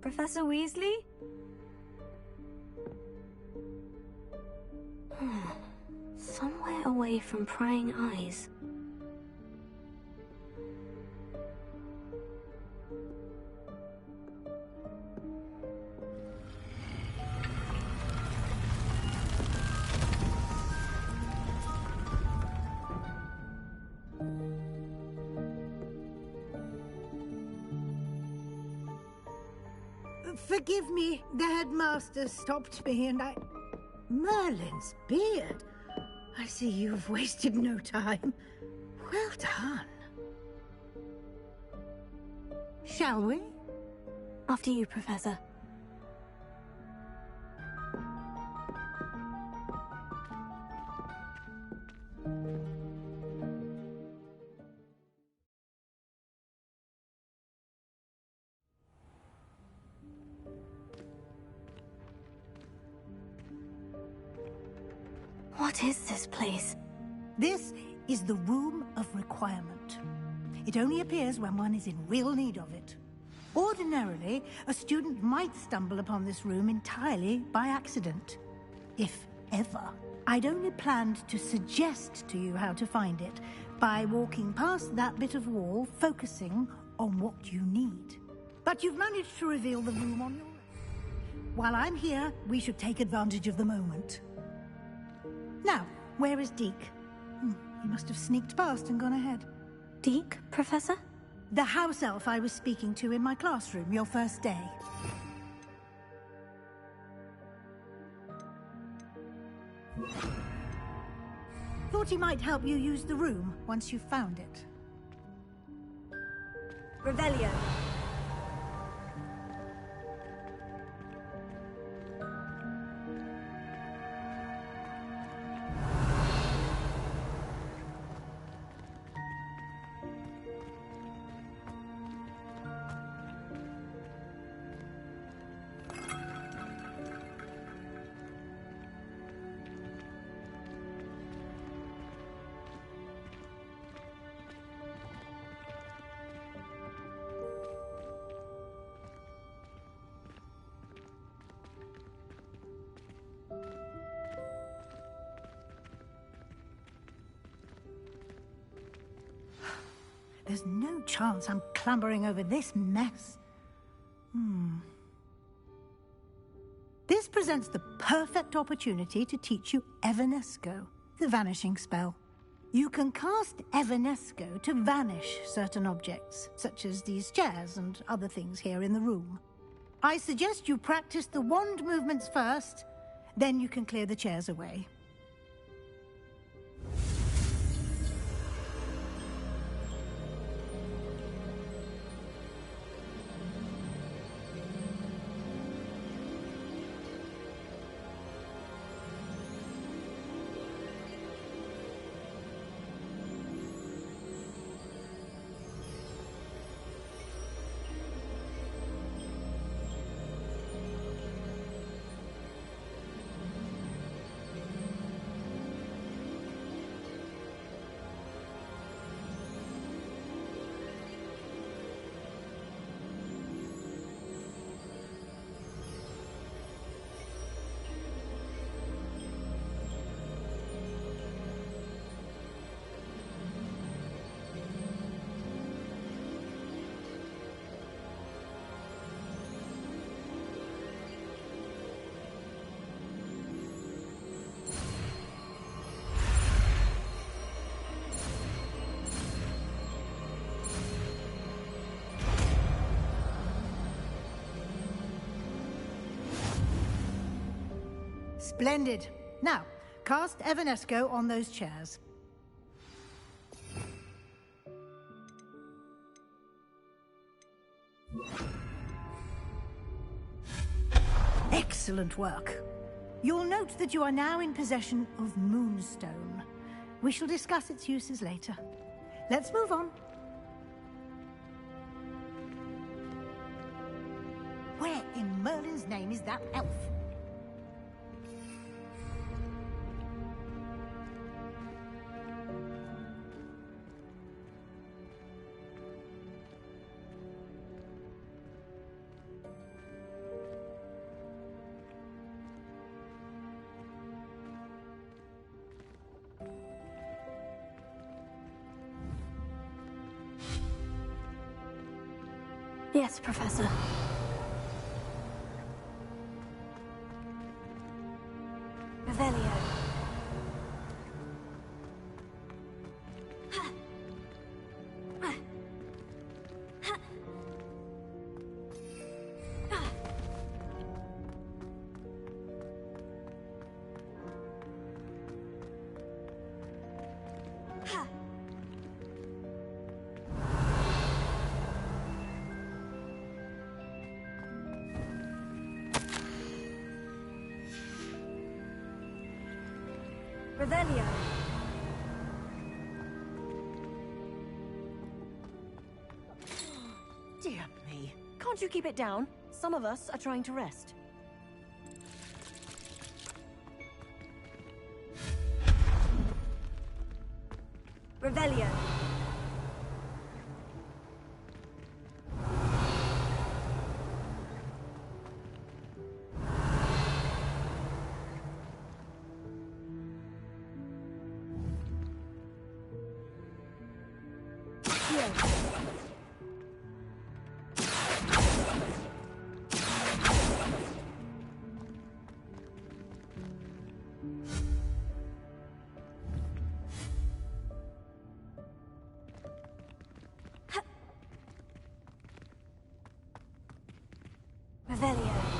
Professor Weasley? Somewhere away from prying eyes. Forgive me, the headmaster stopped me and I... Merlin's beard! I see you've wasted no time. Well done. Shall we? After you, Professor. What is this place? This is the Room of Requirement. It only appears when one is in real need of it. Ordinarily, a student might stumble upon this room entirely by accident. If ever. I'd only planned to suggest to you how to find it by walking past that bit of wall, focusing on what you need. But you've managed to reveal the room on your own. While I'm here, we should take advantage of the moment. Now, where is Deke? He must have sneaked past and gone ahead. Deke, Professor? The house elf I was speaking to in my classroom your first day. Thought he might help you use the room once you've found it. Revelio. There's no chance I'm clambering over this mess. This presents the perfect opportunity to teach you Evanesco, the vanishing spell. You can cast Evanesco to vanish certain objects, such as these chairs and other things here in the room. I suggest you practice the wand movements first, then you can clear the chairs away. Splendid. Now, cast Evanesco on those chairs. Excellent work. You'll note that you are now in possession of Moonstone. We shall discuss its uses later. Let's move on. Where in Merlin's name is that elf? Yes, Professor. Revelio. Revelio. Dear me. Can't you keep it down? Some of us are trying to rest. Revelio. Revelio.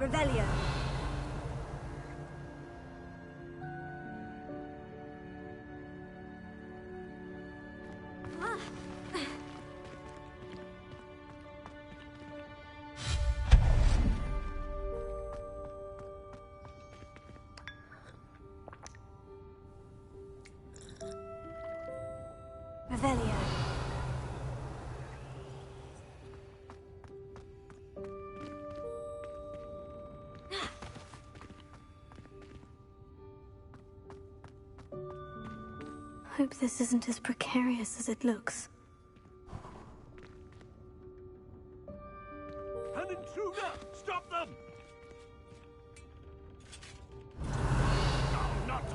Revelio. Revelio. Hope this isn't as precarious as it looks. An intruder! Stop them! No, not...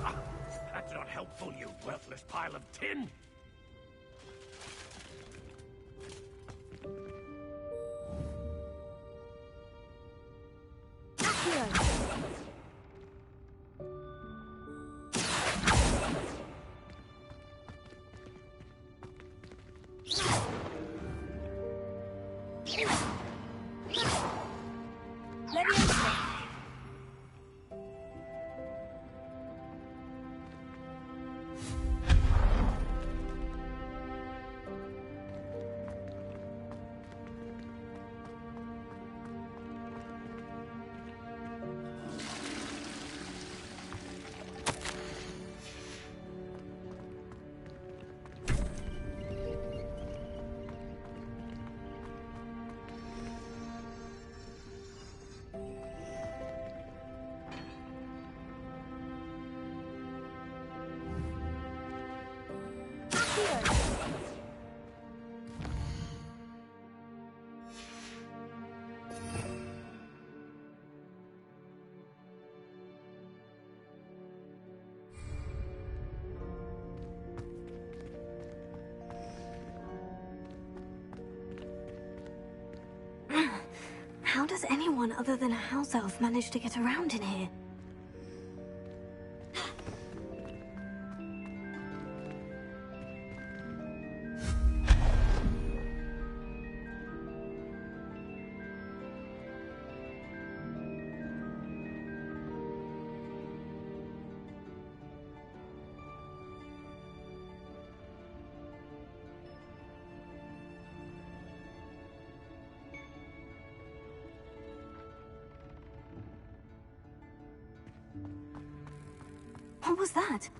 That's not helpful, you worthless pile of tin! How does anyone other than a house elf manage to get around in here? What was that?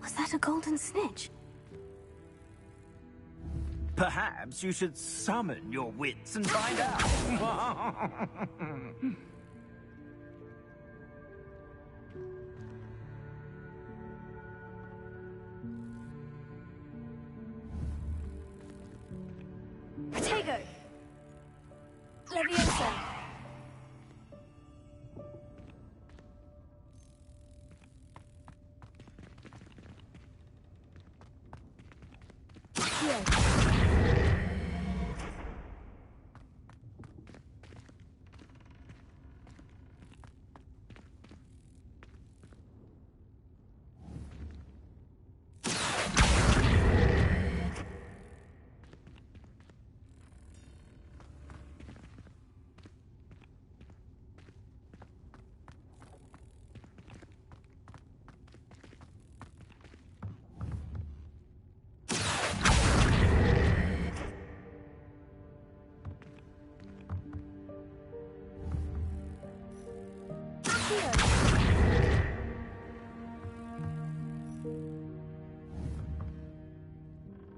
Was that a golden snitch? Perhaps you should summon your wits and find out. Potato! Leviosa!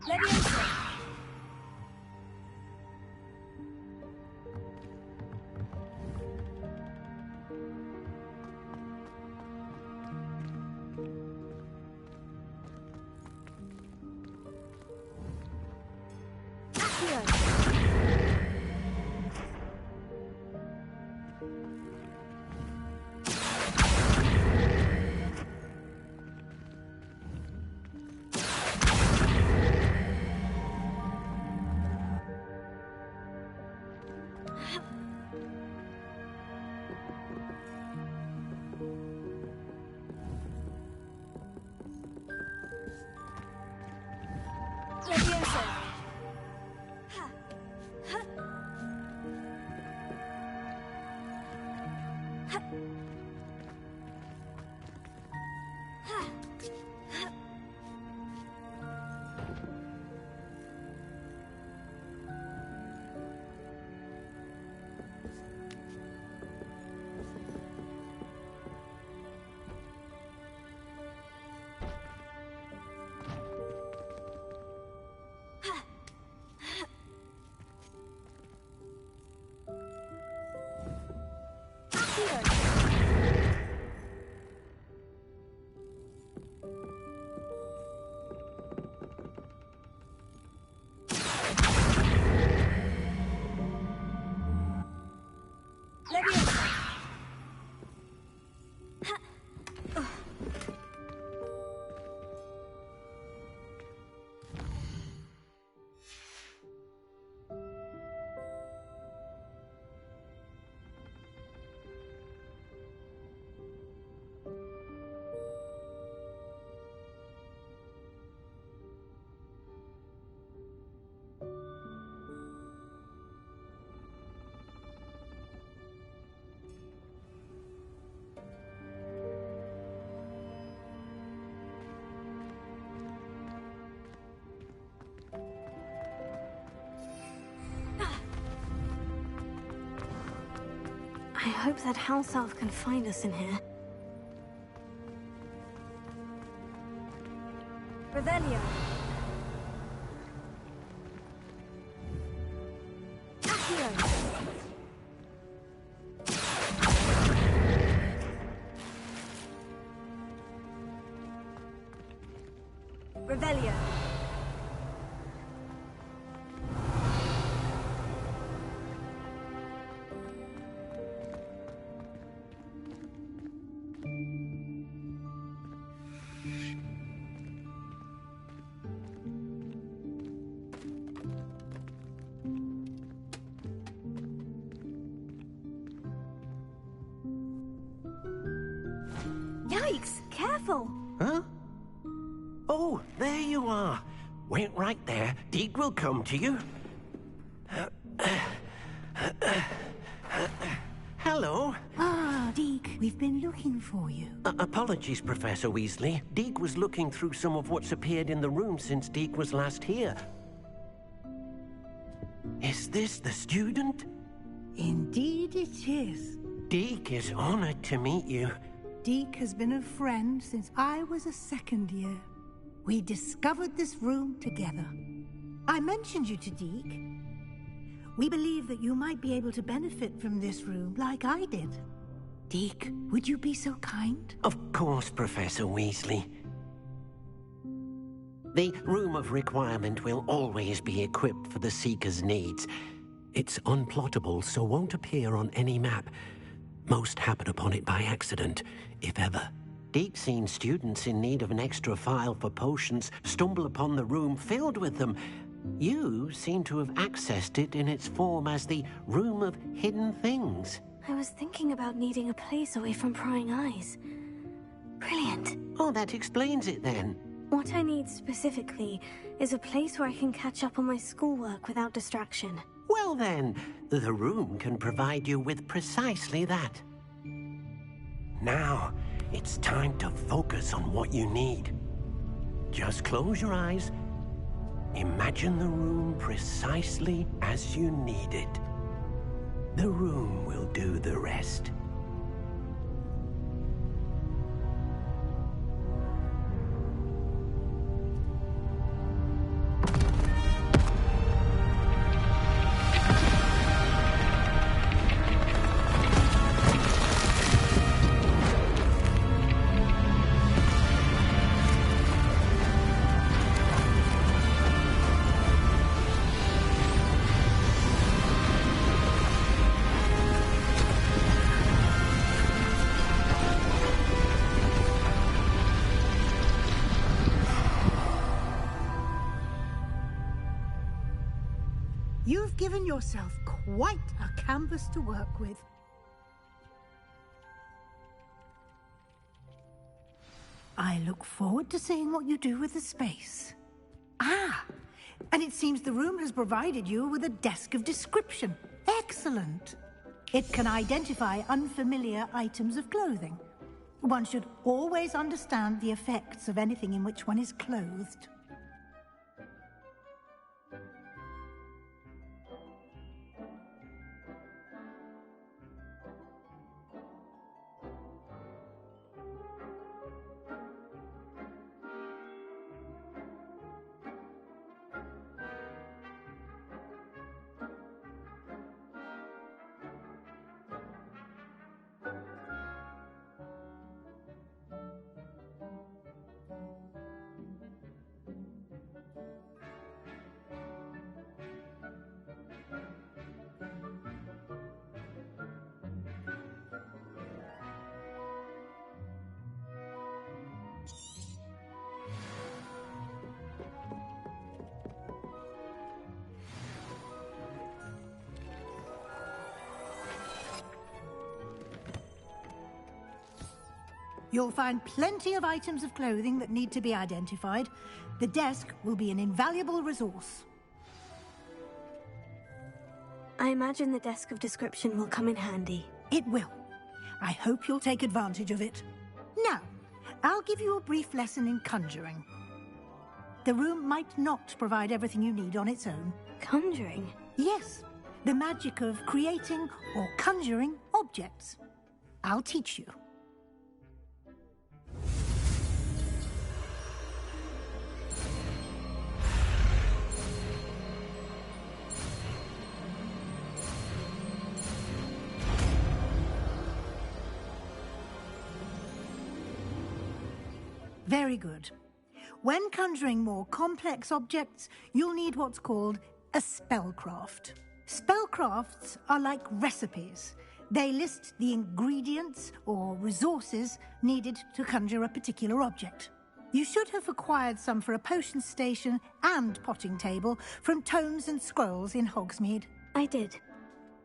Leviosa! Leviosa! I hope that house elf can find us in here. Revelio! Revelio! careful. Huh? Oh, there you are. Wait right there. Deke will come to you. Hello. Ah, Deke, we've been looking for you. Apologies, Professor Weasley. Deke was looking through some of what's appeared in the room since Deke was last here. Is this the student? Indeed it is. Deke is honored to meet you. Deke has been a friend since I was a second year. We discovered this room together. I mentioned you to Deke. We believe that you might be able to benefit from this room like I did. Deke, would you be so kind? Of course, Professor Weasley. The Room of Requirement will always be equipped for the Seeker's needs. It's unplottable, so won't appear on any map. Most happen upon it by accident, if ever. Deke's seen students in need of an extra file for potions stumble upon the room filled with them. You seem to have accessed it in its form as the Room of Hidden Things. I was thinking about needing a place away from prying eyes. Brilliant. Oh, that explains it then. What I need specifically is a place where I can catch up on my schoolwork without distraction. Well then, the room can provide you with precisely that. Now, it's time to focus on what you need. Just close your eyes. Imagine the room precisely as you need it. The room will do the rest. You've given yourself quite a canvas to work with. I look forward to seeing what you do with the space. Ah, and it seems the room has provided you with a desk of description. Excellent. It can identify unfamiliar items of clothing. One should always understand the effects of anything in which one is clothed. You'll find plenty of items of clothing that need to be identified. The desk will be an invaluable resource. I imagine the desk of description will come in handy. It will. I hope you'll take advantage of it. Now, I'll give you a brief lesson in conjuring. The room might not provide everything you need on its own. Conjuring? Yes, the magic of creating or conjuring objects. I'll teach you. Very good. When conjuring more complex objects, you'll need what's called a spellcraft. Spellcrafts are like recipes. They list the ingredients or resources needed to conjure a particular object. You should have acquired some for a potion station and potting table from tomes and scrolls in Hogsmeade. I did.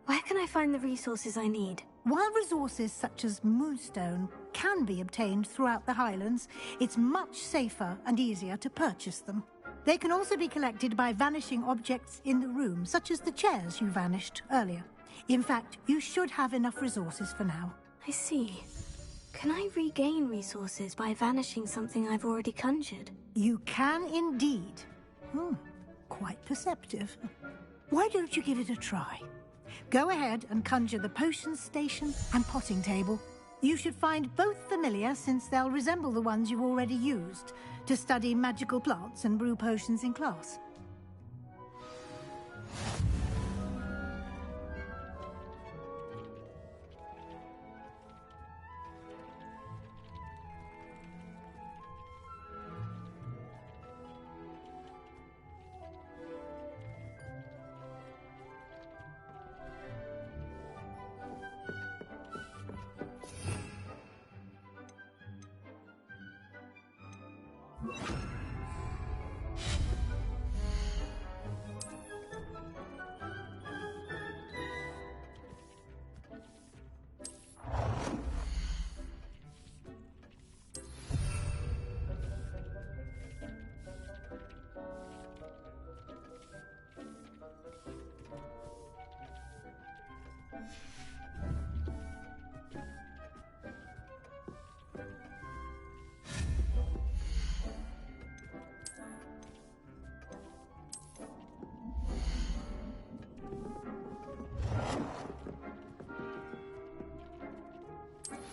Where can I find the resources I need? While resources such as moonstone can be obtained throughout the Highlands, it's much safer and easier to purchase them. They can also be collected by vanishing objects in the room, such as the chairs you vanished earlier. In fact, you should have enough resources for now. I see. Can I regain resources by vanishing something I've already conjured? You can indeed. Quite perceptive. Why don't you give it a try? Go ahead and conjure the potions station and potting table. You should find both familiar, since they'll resemble the ones you've already used to study magical plants and brew potions in class.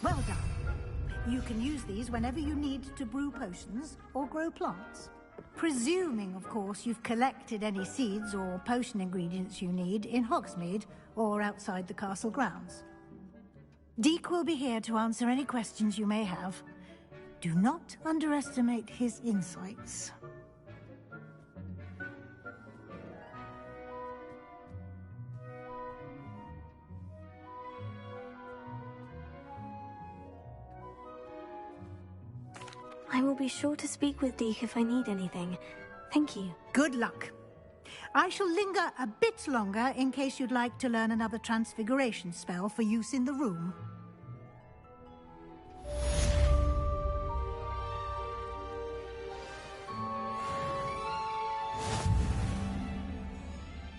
Well done. You can use these whenever you need to brew potions or grow plants. Presuming, of course, you've collected any seeds or potion ingredients you need in Hogsmeade or outside the castle grounds. Deke will be here to answer any questions you may have. Do not underestimate his insights. I will be sure to speak with Deke if I need anything. Thank you. Good luck. I shall linger a bit longer in case you'd like to learn another transfiguration spell for use in the room.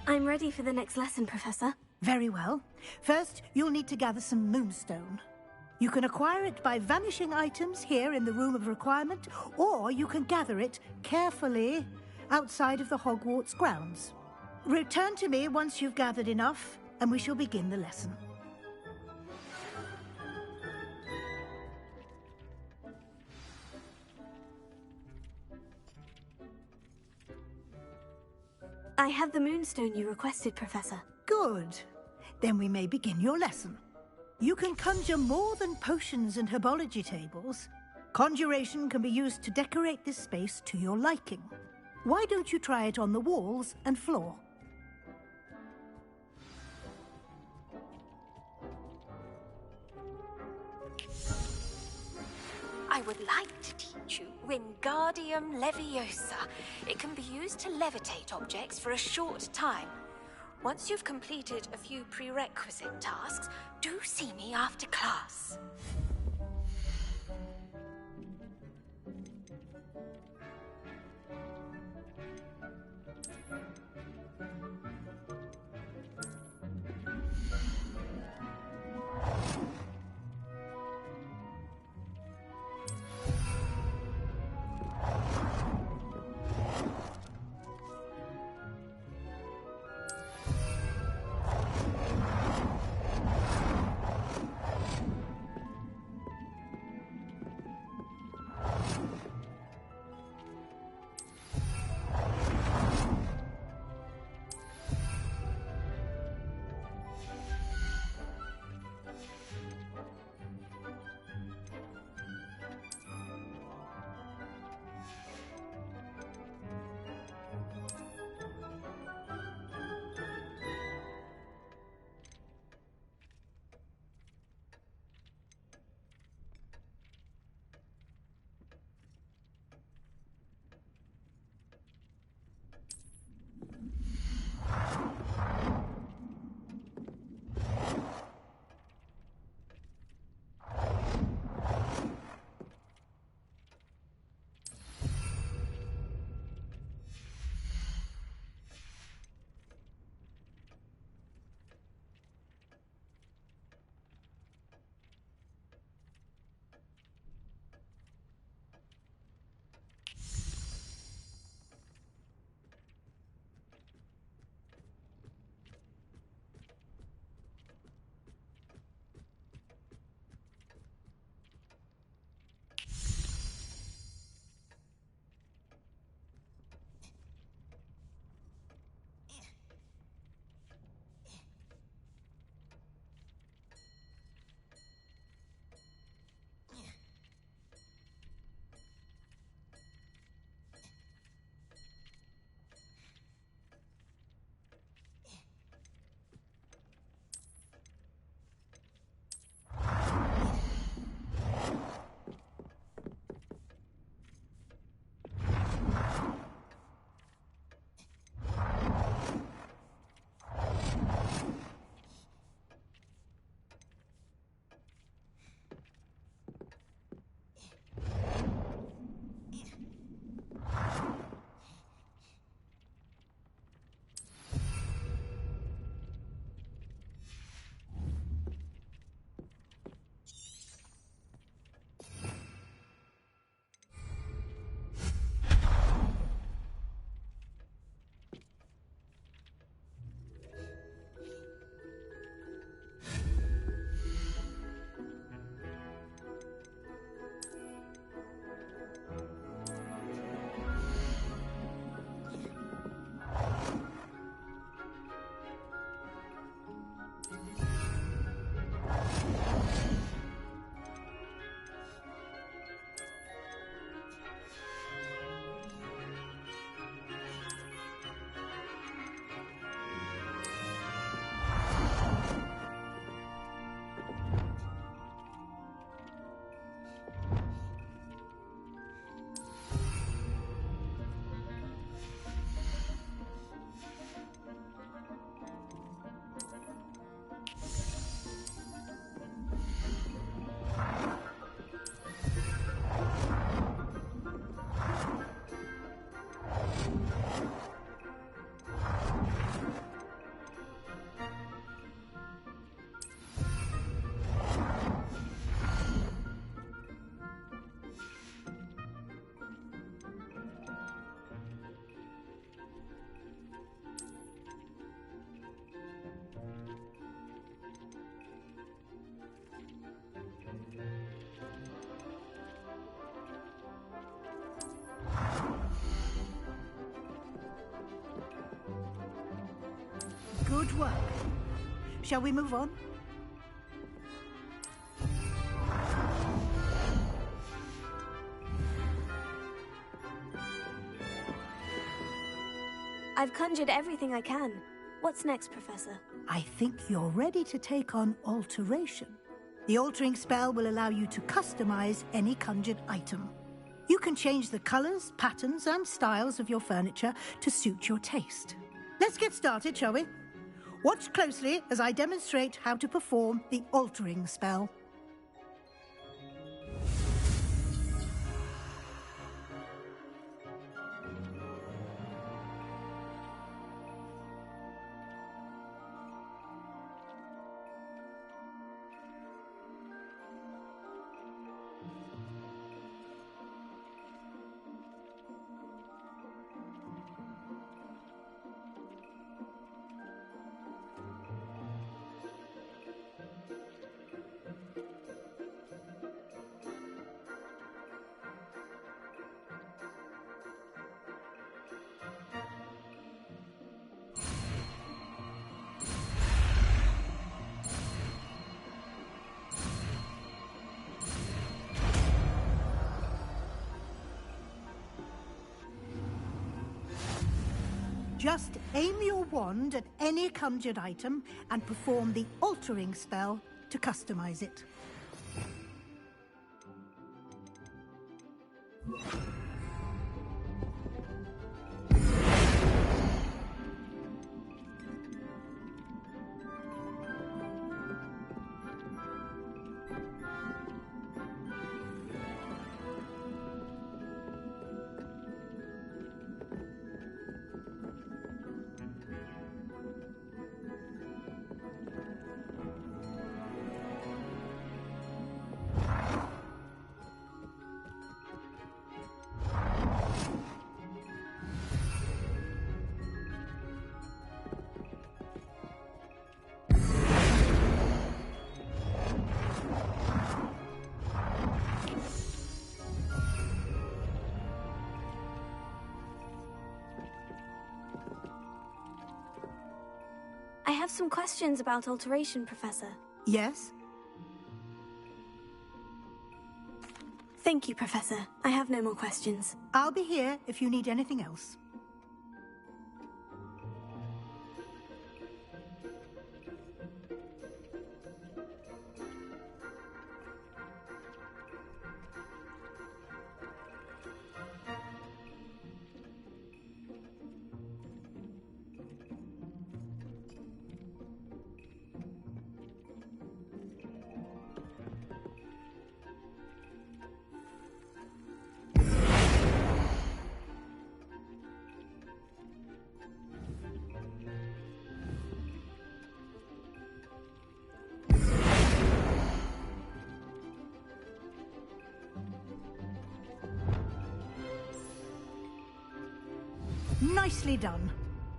I'm ready for the next lesson, Professor. Very well. First, you'll need to gather some moonstone. You can acquire it by vanishing items here in the Room of Requirement, or you can gather it carefully outside of the Hogwarts grounds. Return to me once you've gathered enough, and we shall begin the lesson. I have the moonstone you requested, Professor. Good. Then we may begin your lesson. You can conjure more than potions and herbology tables. Conjuration can be used to decorate this space to your liking. Why don't you try it on the walls and floor? I would like to teach you Wingardium Leviosa. It can be used to levitate objects for a short time. Once you've completed a few prerequisite tasks, do see me after class. Good work. Shall we move on? I've conjured everything I can. What's next, Professor? I think you're ready to take on alteration. The altering spell will allow you to customize any conjured item. You can change the colors, patterns, and styles of your furniture to suit your taste. Let's get started, shall we? Watch closely as I demonstrate how to perform the altering spell. Just aim your wand at any conjured item and perform the altering spell to customize it. I have some questions about alteration, Professor. Yes? Thank you, Professor. I have no more questions. I'll be here if you need anything else. Nicely done.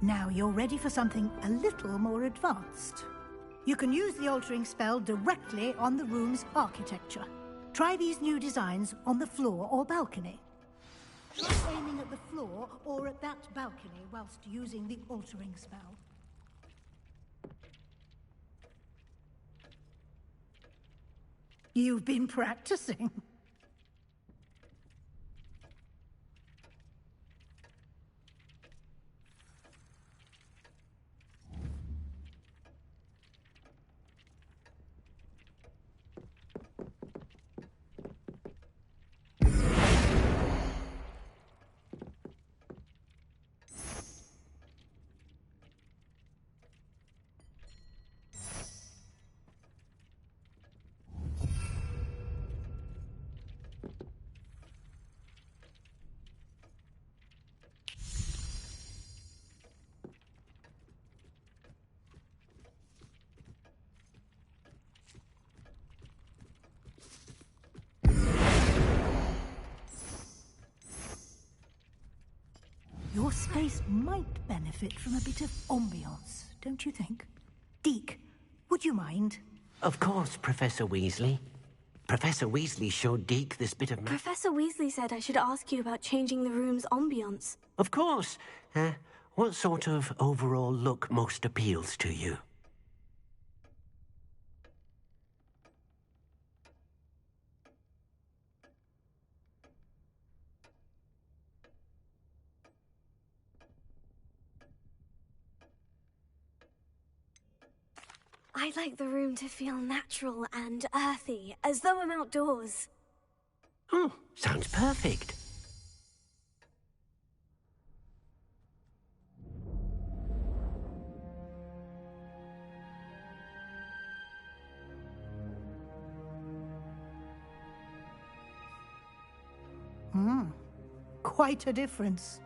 Now you're ready for something a little more advanced. You can use the altering spell directly on the room's architecture. Try these new designs on the floor or balcony. Try aiming at the floor or at that balcony whilst using the altering spell. You've been practicing. Your space might benefit from a bit of ambiance, don't you think? Deke, would you mind? Of course, Professor Weasley. Professor Weasley showed Deke this bit of Professor Weasley said I should ask you about changing the room's ambiance. Of course. What sort of overall look most appeals to you? I'd like the room to feel natural and earthy, as though I'm outdoors. Oh, sounds perfect. Quite a difference.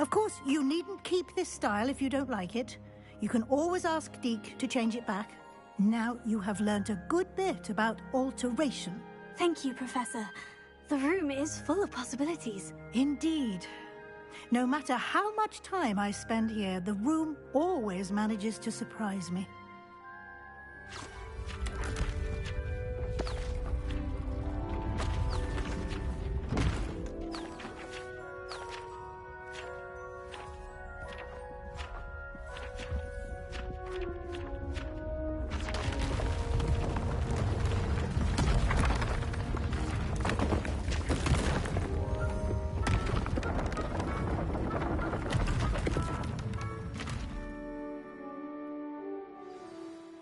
Of course, you needn't keep this style if you don't like it. You can always ask Deke to change it back. Now you have learnt a good bit about alteration. Thank you, Professor. The room is full of possibilities. Indeed. No matter how much time I spend here, the room always manages to surprise me.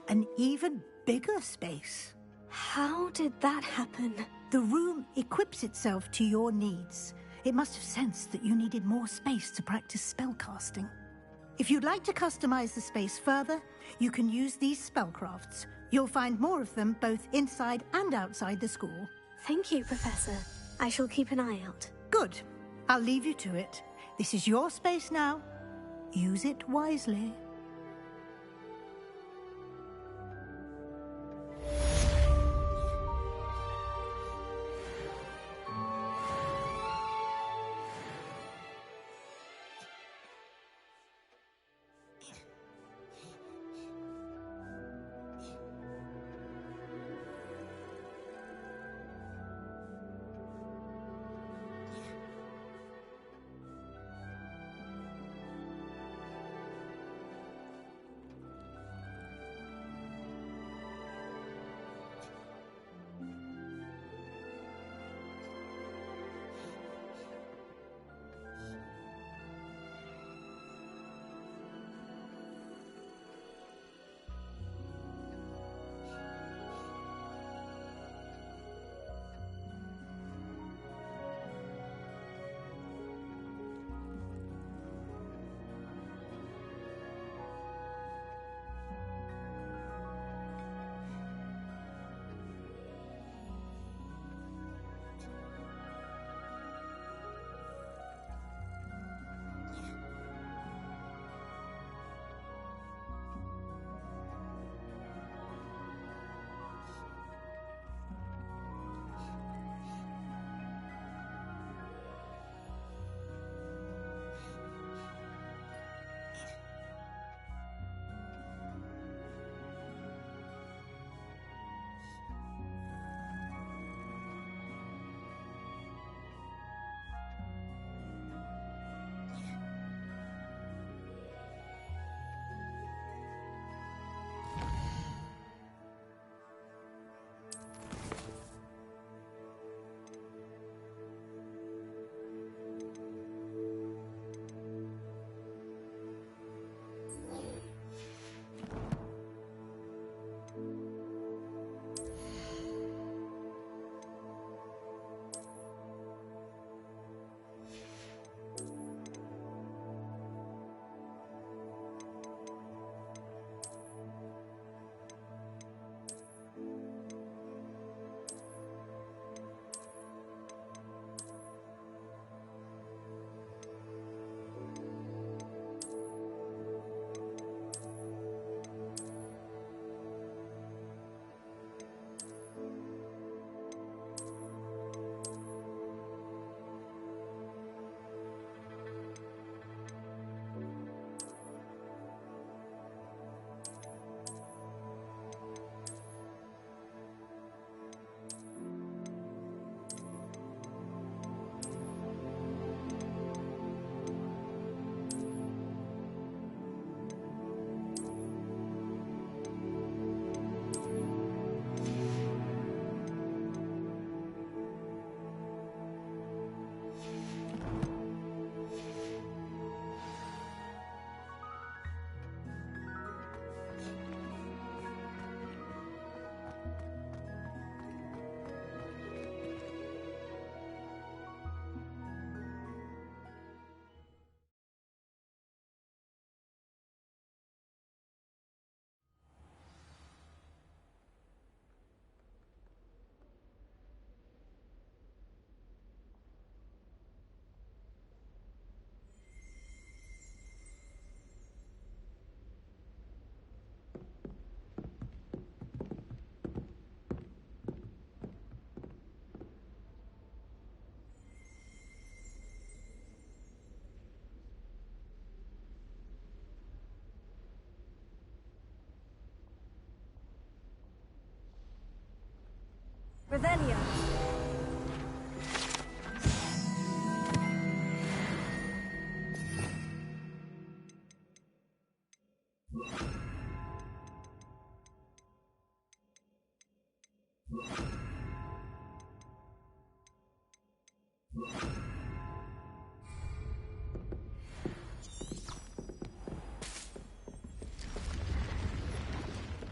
An even bigger space. How did that happen? The room equips itself to your needs. It must have sensed that you needed more space to practice spellcasting. If you'd like to customize the space further, you can use these spellcrafts. You'll find more of them both inside and outside the school. Thank you, Professor. I shall keep an eye out. Good. I'll leave you to it. This is your space now. Use it wisely. Revelio.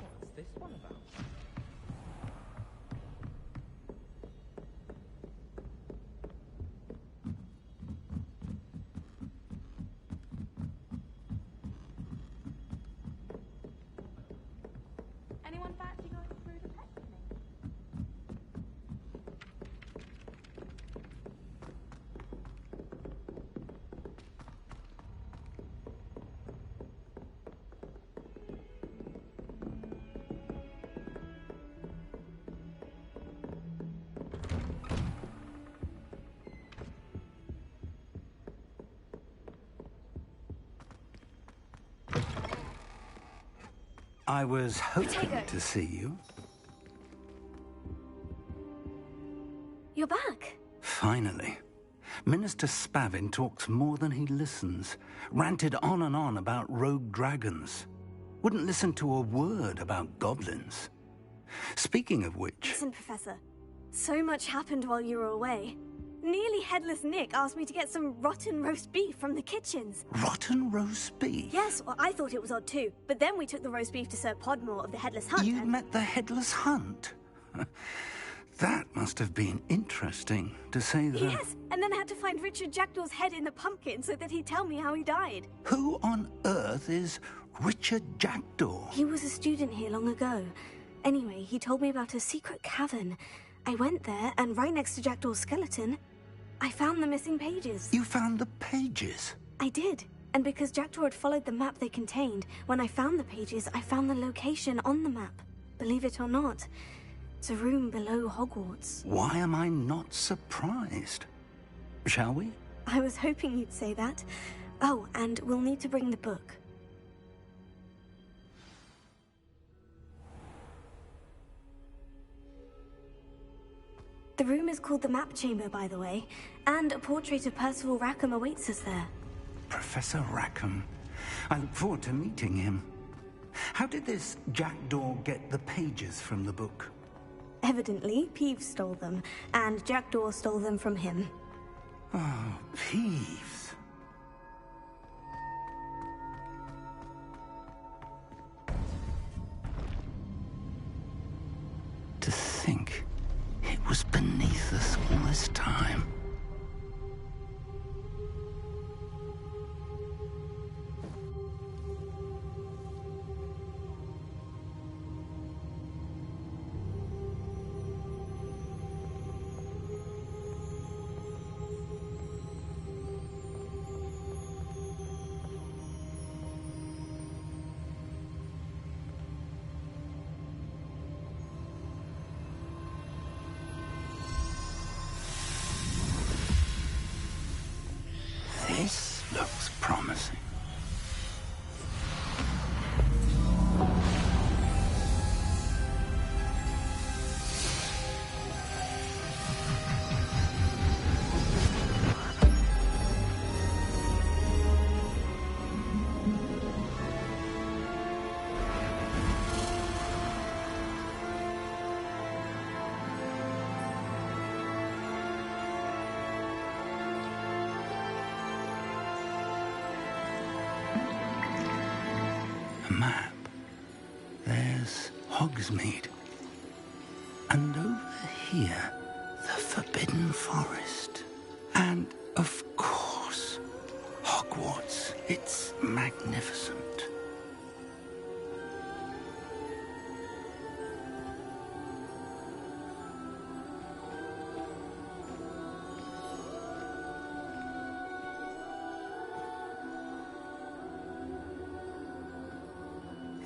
What's this one about? Anyone fancy going through the pet with me? I was hoping to see you. You're back. Finally. Minister Spavin talks more than he listens. Ranted on and on about rogue dragons. Wouldn't listen to a word about goblins. Speaking of which... Listen, Professor. So much happened while you were away. Nearly Headless Nick asked me to get some rotten roast beef from the kitchens. Rotten roast beef? Yes, well, I thought it was odd too. But then we took the roast beef to Sir Podmore of the Headless Hunt. You met the Headless Hunt? That must have been interesting, to say the... Yes, and then I had to find Richard Jackdaw's head in the pumpkin so that he'd tell me how he died. Who on earth is Richard Jackdaw? He was a student here long ago. Anyway, he told me about a secret cavern. I went there, and right next to Jackdaw's skeleton, I found the missing pages. You found the pages? I did. And because Jackdaw had followed the map they contained, when I found the pages, I found the location on the map. Believe it or not, it's a room below Hogwarts. Why am I not surprised? Shall we? I was hoping you'd say that. Oh, and we'll need to bring the book. The room is called the Map Chamber, by the way, and a portrait of Percival Rackham awaits us there. Professor Rackham. I look forward to meeting him. How did this Jackdaw get the pages from the book? Evidently, Peeves stole them, and Jackdaw stole them from him. Oh, Peeves. To think it was beneath us all this time. This looks promising. Map. There's Hogsmeade. And over here, the Forbidden Forest. And, of course, Hogwarts. It's magnificent.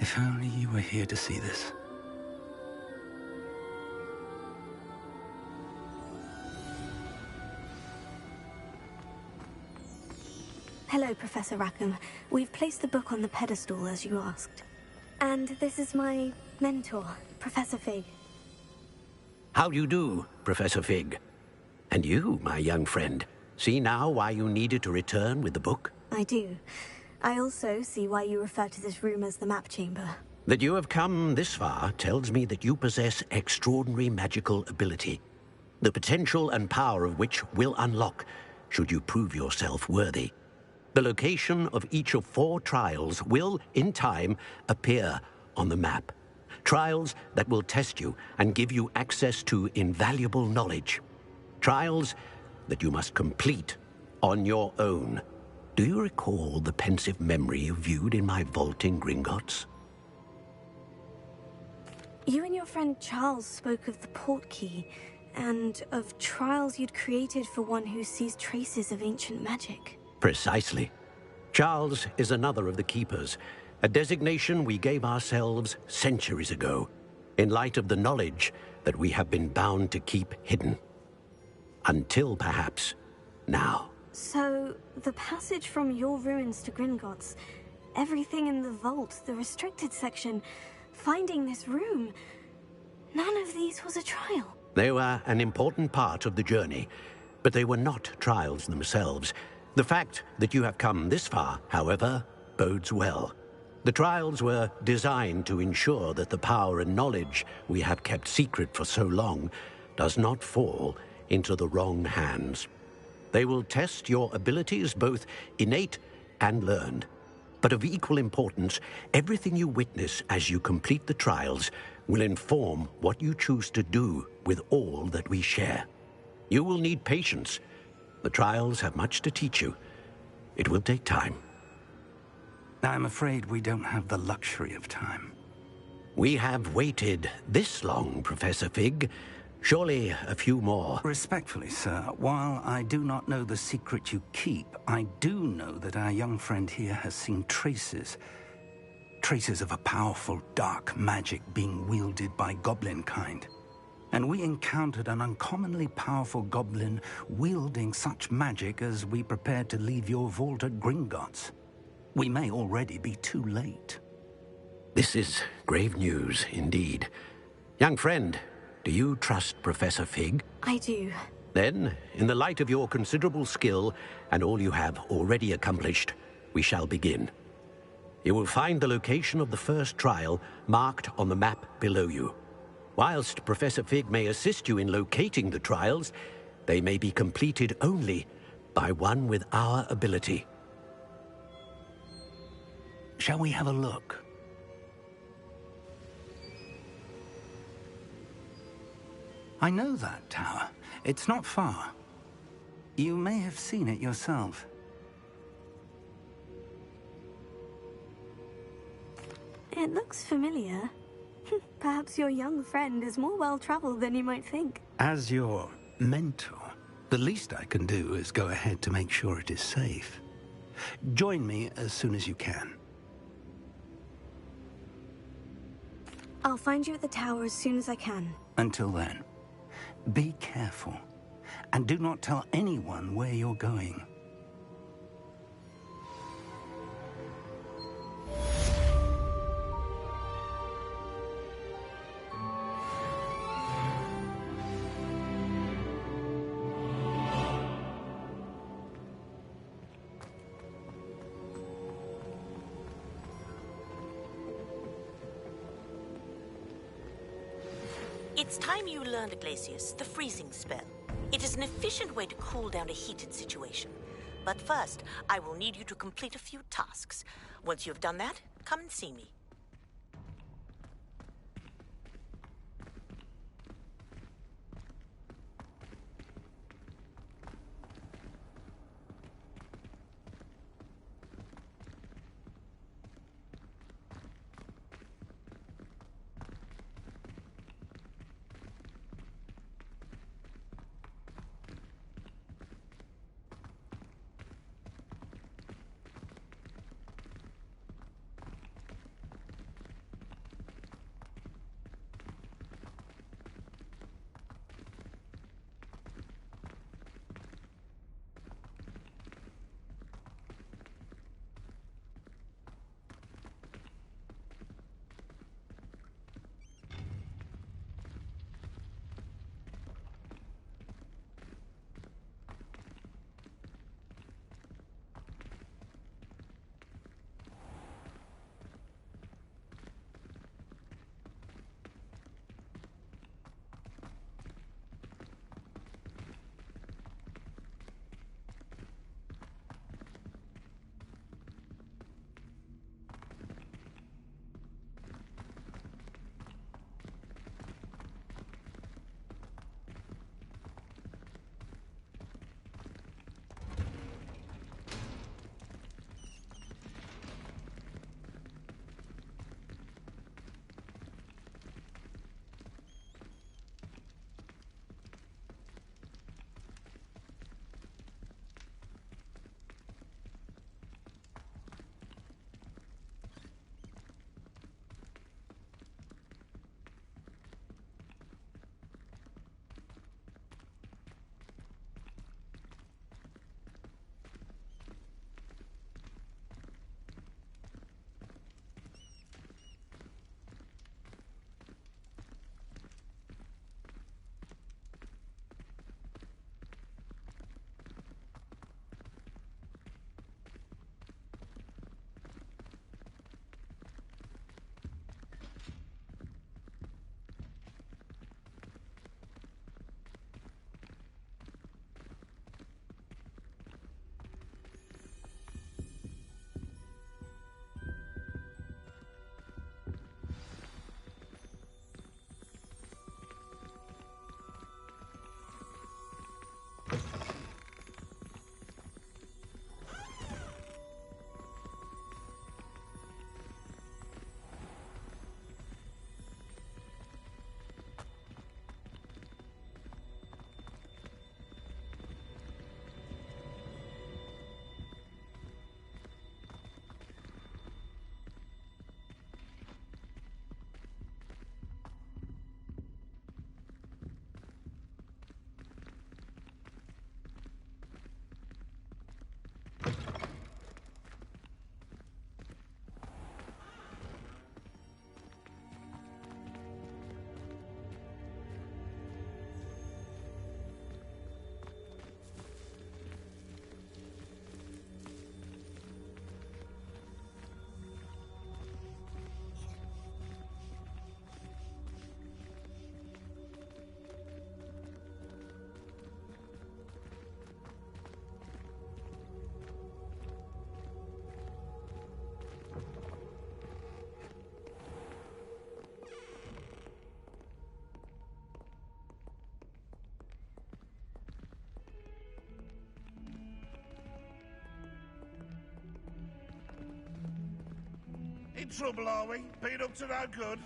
If only you were here to see this. Hello, Professor Rackham. We've placed the book on the pedestal, as you asked. And this is my mentor, Professor Fig. How do you do, Professor Fig? And you, my young friend, see now why you needed to return with the book? I do. I also see why you refer to this room as the map chamber. That you have come this far tells me that you possess extraordinary magical ability, the potential and power of which will unlock should you prove yourself worthy. The location of each of 4 trials will, in time, appear on the map. Trials that will test you and give you access to invaluable knowledge. Trials that you must complete on your own. Do you recall the pensive memory you viewed in my vault in Gringotts? You and your friend Charles spoke of the portkey, and of trials you'd created for one who sees traces of ancient magic. Precisely. Charles is another of the Keepers, a designation we gave ourselves centuries ago, in light of the knowledge that we have been bound to keep hidden. Until, perhaps, now. So, the passage from your ruins to Gringotts, everything in the vault, the restricted section, finding this room, none of these was a trial. They were an important part of the journey, but they were not trials themselves. The fact that you have come this far, however, bodes well. The trials were designed to ensure that the power and knowledge we have kept secret for so long does not fall into the wrong hands. They will test your abilities, both innate and learned. But of equal importance, everything you witness as you complete the trials will inform what you choose to do with all that we share. You will need patience. The trials have much to teach you. It will take time. I'm afraid we don't have the luxury of time. We have waited this long, Professor Fig. Surely a few more. Respectfully, sir, while I do not know the secret you keep, I do know that our young friend here has seen traces of a powerful dark magic being wielded by goblin kind. And we encountered an uncommonly powerful goblin wielding such magic as we prepared to leave your vault at Gringotts. We may already be too late. This is grave news, indeed. Young friend, do you trust Professor Fig? I do. Then, in the light of your considerable skill and all you have already accomplished, we shall begin. You will find the location of the first trial marked on the map below you. Whilst Professor Fig may assist you in locating the trials, they may be completed only by one with our ability. Shall we have a look? I know that tower. It's not far. You may have seen it yourself. It looks familiar. Perhaps your young friend is more well-traveled than you might think. As your mentor, the least I can do is go ahead to make sure it is safe. Join me as soon as you can. I'll find you at the tower as soon as I can. Until then, be careful, and do not tell anyone where you're going. It's time you learned, Iglesias, the freezing spell. It is an efficient way to cool down a heated situation. But first, I will need you to complete a few tasks. Once you have done that, come and see me. In trouble, are we? Been up to no good?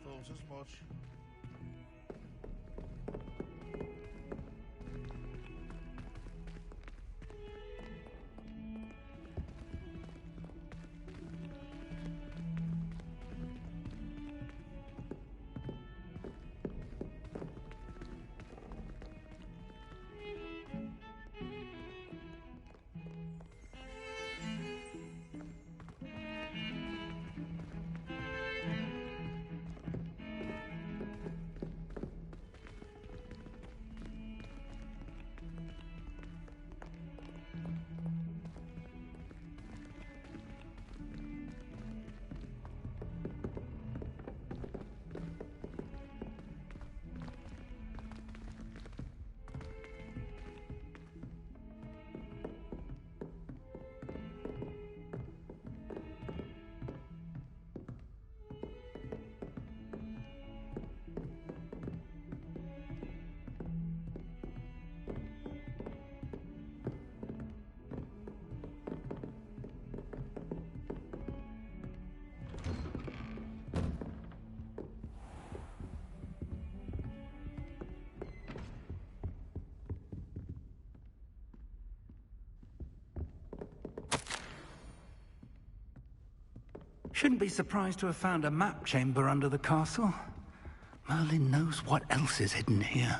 Thought as much. Shouldn't be surprised to have found a map chamber under the castle. Merlin knows what else is hidden here.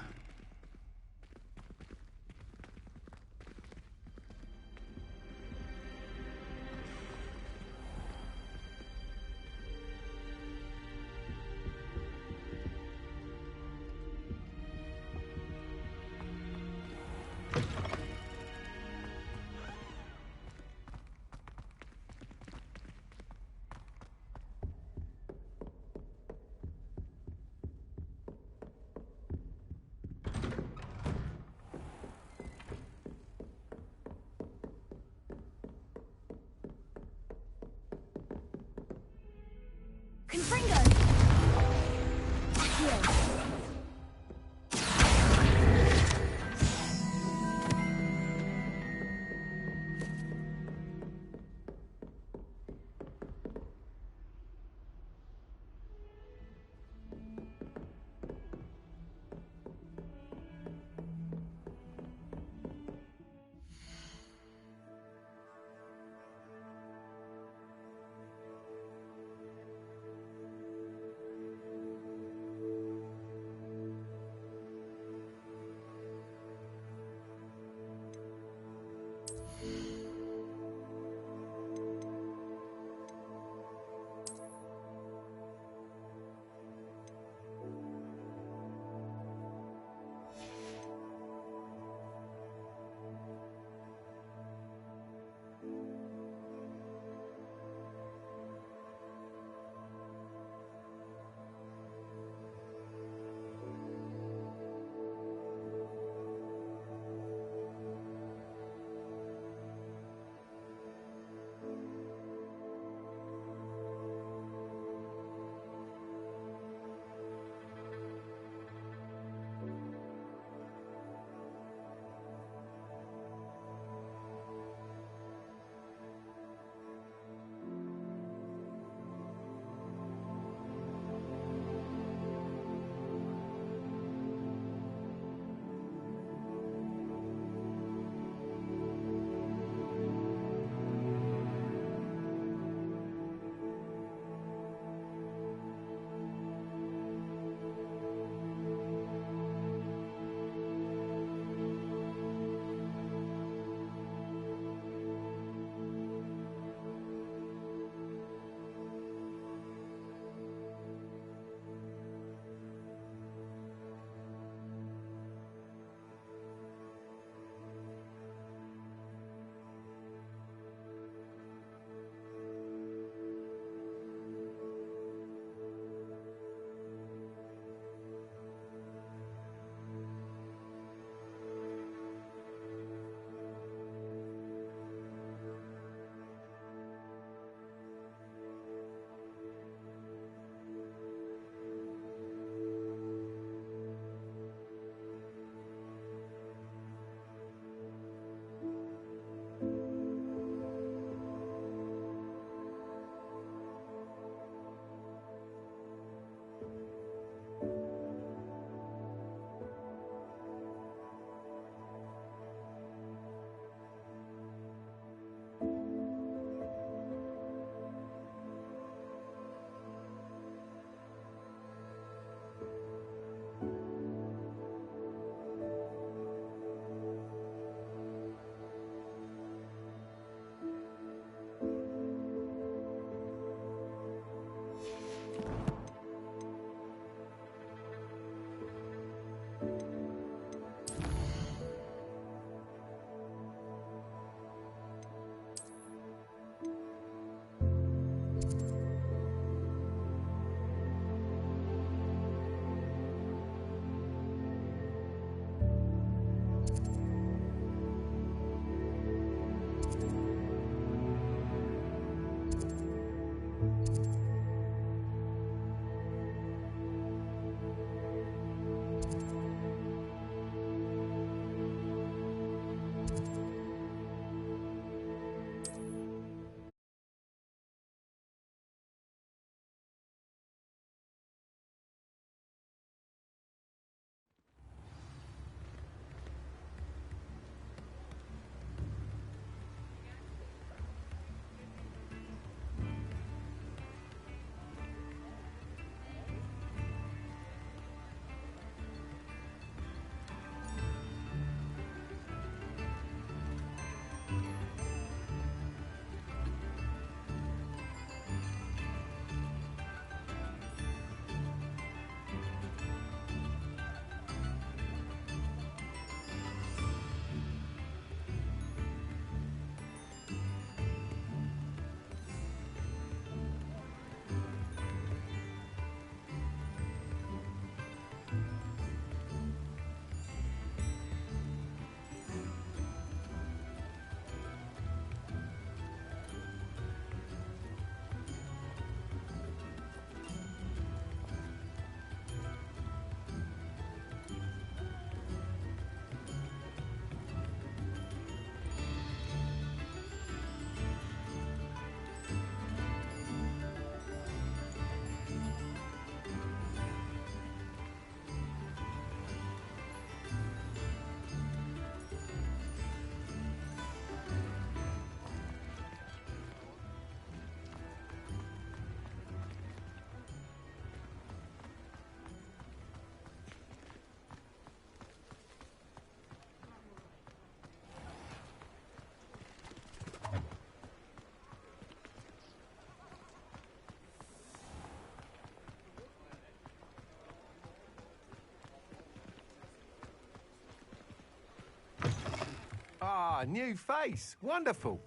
Ah, new face. Wonderful.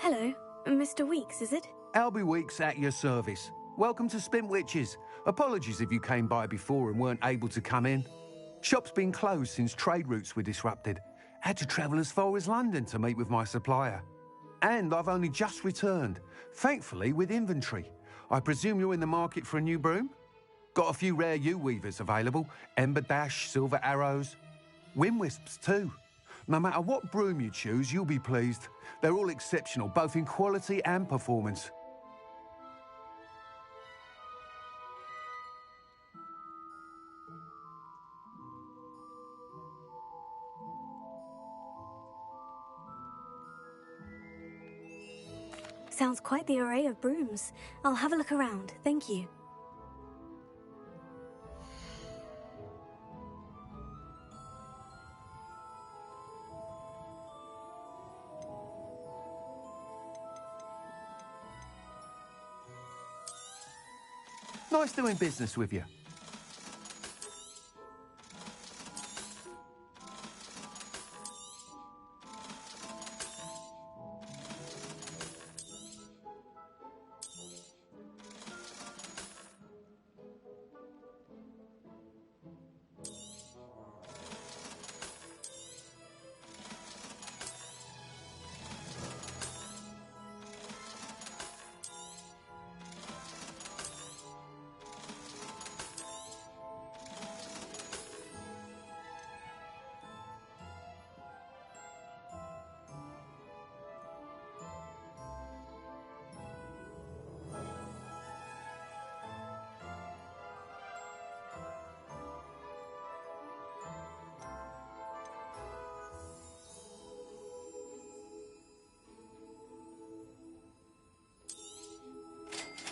Hello, Mr. Weeks, is it? Albie Weeks at your service. Welcome to Spint Witches. Apologies if you came by before and weren't able to come in. Shop's been closed since trade routes were disrupted. Had to travel as far as London to meet with my supplier. And I've only just returned, thankfully with inventory. I presume you're in the market for a new broom? Got a few rare U-weavers available. Ember Dash, Silver Arrows. Wind Wisps too. No matter what broom you choose, you'll be pleased. They're all exceptional, both in quality and performance. Sounds quite the array of brooms. I'll have a look around, thank you. Nice doing business with you.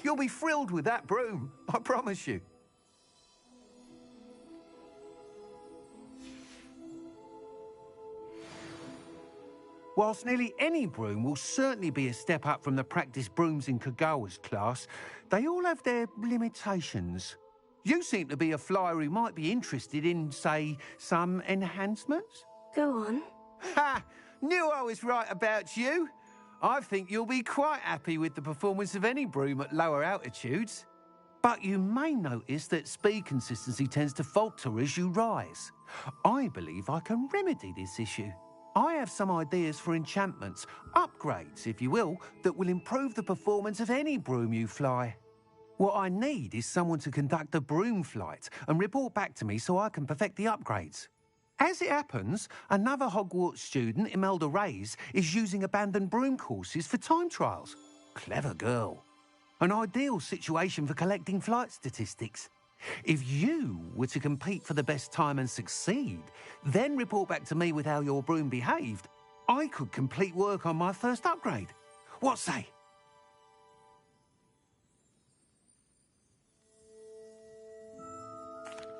You'll be thrilled with that broom, I promise you. Whilst nearly any broom will certainly be a step up from the practice brooms in Kagawa's class, they all have their limitations. You seem to be a flyer who might be interested in, say, some enhancements? Go on. Ha! Knew I was right about you. I think you'll be quite happy with the performance of any broom at lower altitudes. But you may notice that speed consistency tends to falter as you rise. I believe I can remedy this issue. I have some ideas for enchantments, upgrades, if you will, that will improve the performance of any broom you fly. What I need is someone to conduct a broom flight and report back to me so I can perfect the upgrades. As it happens, another Hogwarts student, Imelda Reyes, is using abandoned broom courses for time trials. Clever girl. An ideal situation for collecting flight statistics. If you were to compete for the best time and succeed, then report back to me with how your broom behaved, I could complete work on my first upgrade. What say?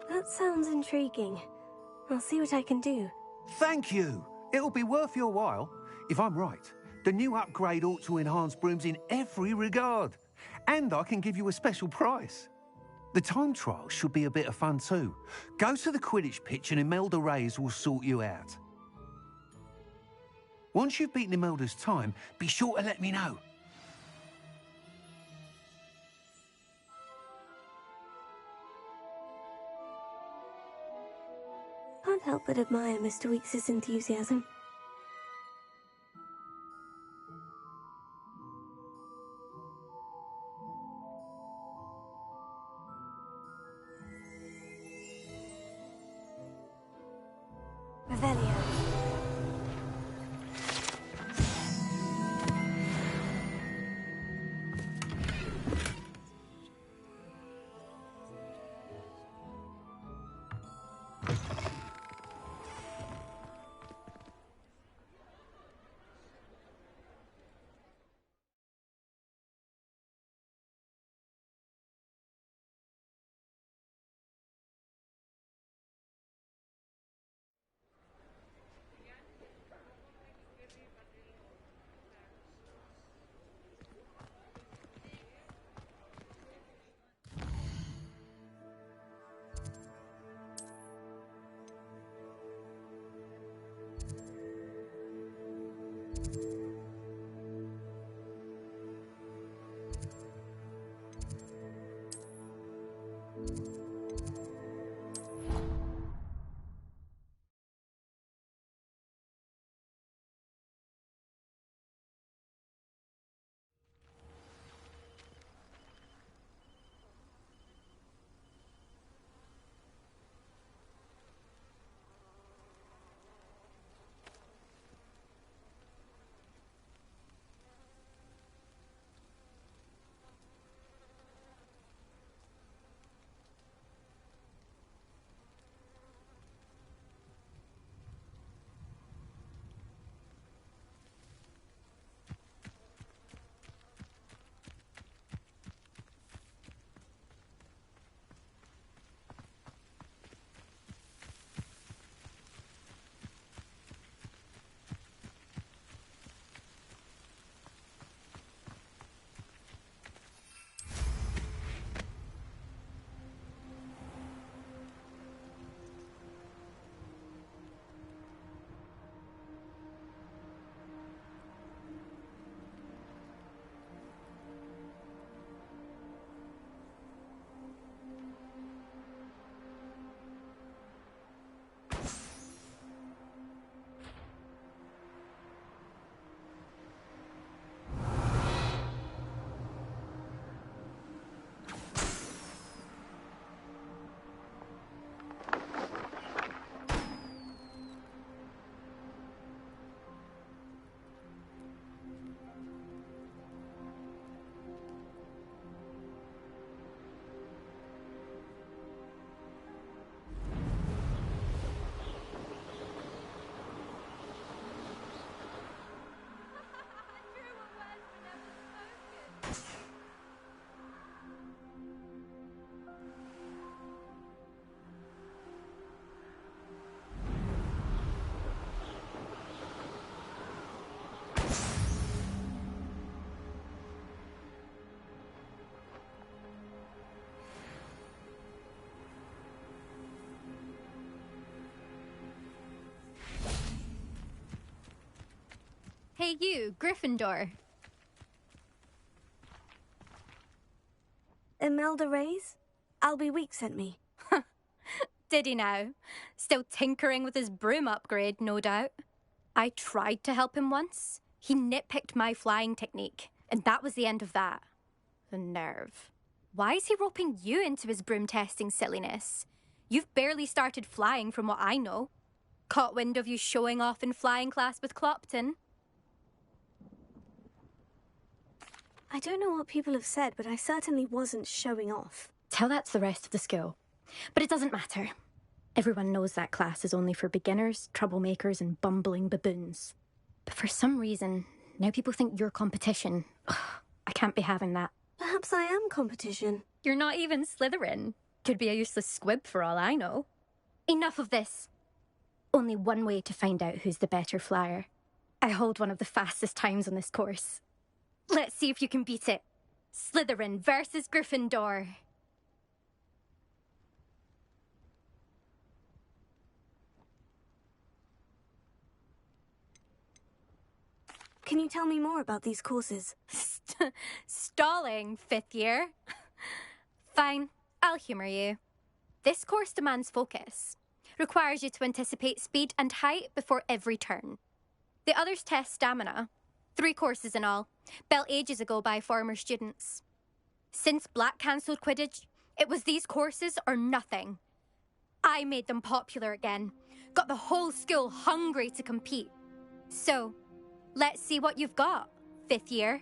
That sounds intriguing. I'll see what I can do. Thank you. It'll be worth your while. If I'm right, the new upgrade ought to enhance brooms in every regard. And I can give you a special price. The time trial should be a bit of fun too. Go to the Quidditch pitch and Imelda Reyes will sort you out. Once you've beaten Imelda's time, be sure to let me know. Can't help but admire Mr. Weeks' enthusiasm. Revelio. Hey you, Gryffindor. Imelda Reyes? Albie Week sent me. Did he now? Still tinkering with his broom upgrade, no doubt. I tried to help him once. He nitpicked my flying technique, and that was the end of that. The nerve. Why is he roping you into his broom testing silliness? You've barely started flying from what I know. Caught wind of you showing off in flying class with Clopton. I don't know what people have said, but I certainly wasn't showing off. Tell that to the rest of the school. But it doesn't matter. Everyone knows that class is only for beginners, troublemakers, and bumbling baboons. But for some reason, now people think you're competition. Ugh, I can't be having that. Perhaps I am competition. You're not even Slytherin. Could be a useless squib for all I know. Enough of this. Only one way to find out who's the better flyer. I hold one of the fastest times on this course. Let's see if you can beat it. Slytherin versus Gryffindor. Can you tell me more about these courses? Stalling, fifth year? Fine, I'll humour you. This course demands focus. Requires you to anticipate speed and height before every turn. The others test stamina. 3 courses in all, built ages ago by former students. Since Black cancelled Quidditch, it was these courses or nothing. I made them popular again, got the whole school hungry to compete. So, let's see what you've got, fifth year.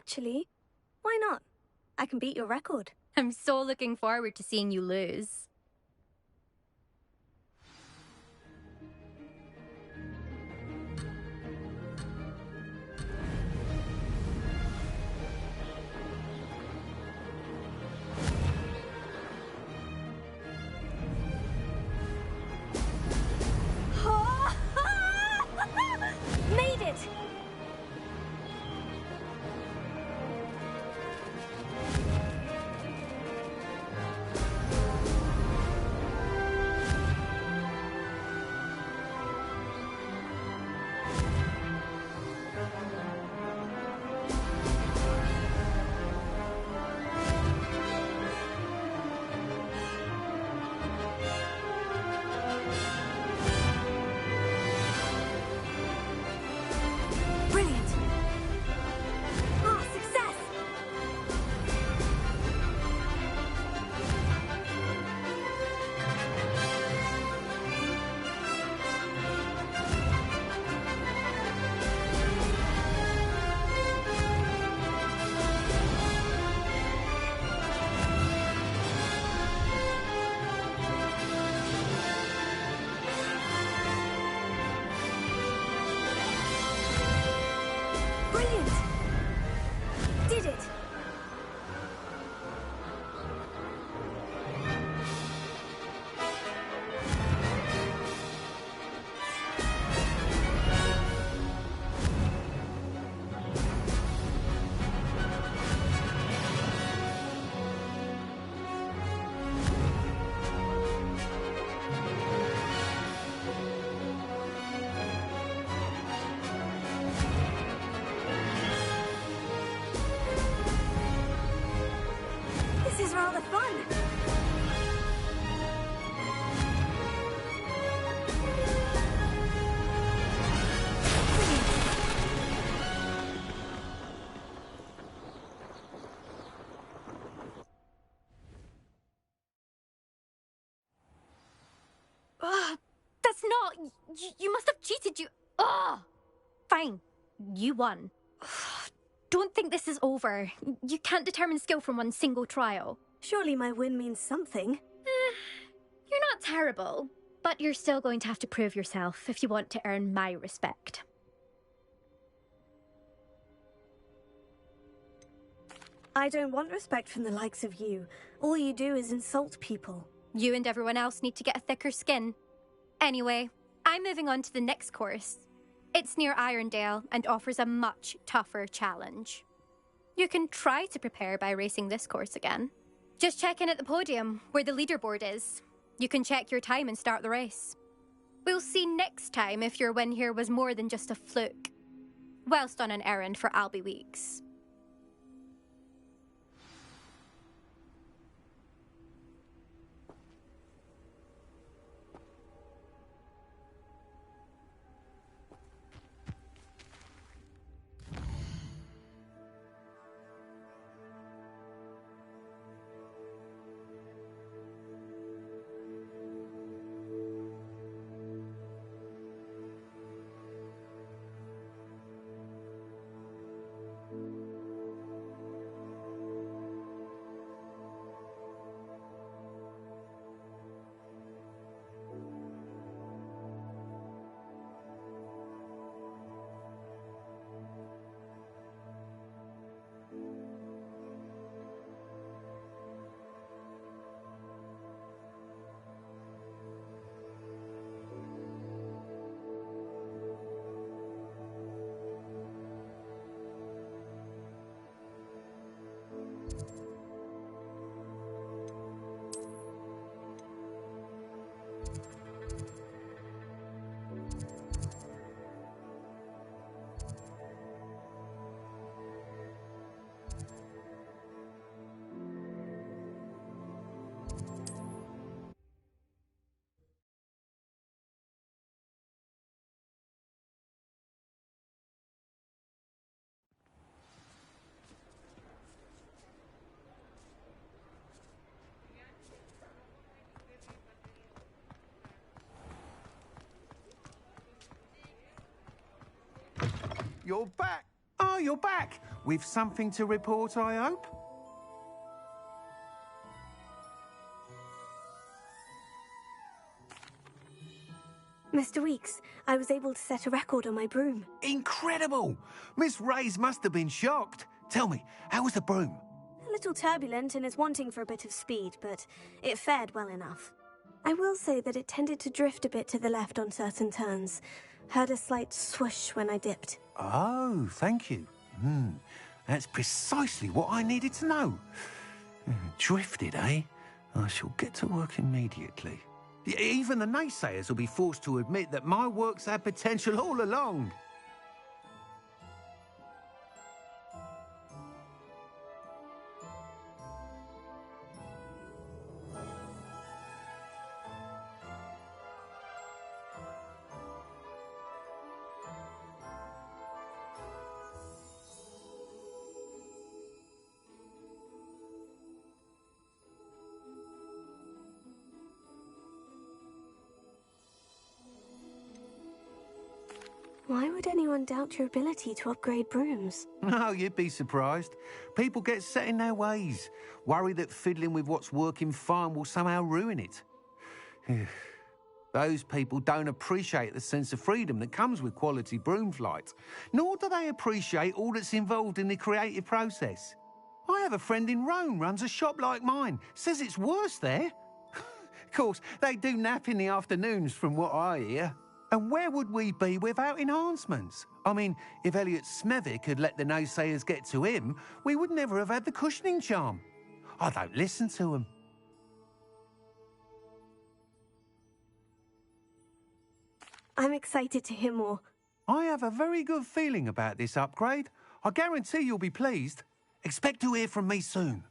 Actually, why not? I can beat your record. I'm so looking forward to seeing you lose. Made it! Brilliant! Ah, success! Brilliant! Did it! This is rather fun. That's not... You must have cheated, you... Ugh! Fine. You won. Don't think this is over. You can't determine skill from one single trial. Surely my win means something. You're not terrible, but you're still going to have to prove yourself if you want to earn my respect. I don't want respect from the likes of you. All you do is insult people. You and everyone else need to get a thicker skin. Anyway, I'm moving on to the next course. It's near Irondale and offers a much tougher challenge. You can try to prepare by racing this course again. Just check in at the podium, where the leaderboard is. You can check your time and start the race. We'll see next time if your win here was more than just a fluke. Whilst on an errand for Albie Weeks. You're back, are Oh, you're back. With something to report, I hope? Mr. Weeks, I was able to set a record on my broom. Incredible! Miss Reyes must have been shocked. Tell me, how was the broom? A little turbulent and is wanting for a bit of speed, but it fared well enough. I will say that it tended to drift a bit to the left on certain turns. Heard a slight swoosh when I dipped. Oh, thank you. That's precisely what I needed to know. Drifted, eh? I shall get to work immediately. Even the naysayers will be forced to admit that my work's had potential all along. Why would anyone doubt your ability to upgrade brooms? No, you'd be surprised. People get set in their ways, worry that fiddling with what's working fine will somehow ruin it. Those people don't appreciate the sense of freedom that comes with quality broom flight, nor do they appreciate all that's involved in the creative process. I have a friend in Rome runs a shop like mine, says it's worse there. Of course, they do nap in the afternoons from what I hear. And where would we be without enhancements? I mean, if Elliot Smethwick had let the naysayers get to him, we would never have had the cushioning charm. I don't listen to them. I'm excited to hear more. I have a very good feeling about this upgrade. I guarantee you'll be pleased. Expect to hear from me soon.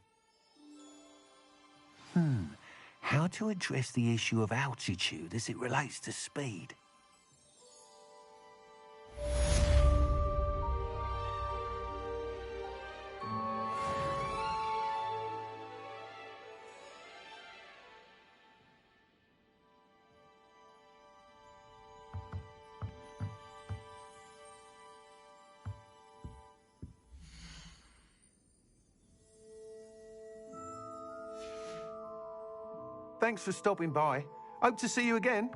How to address the issue of altitude as it relates to speed? Thanks for stopping by. Hope to see you again.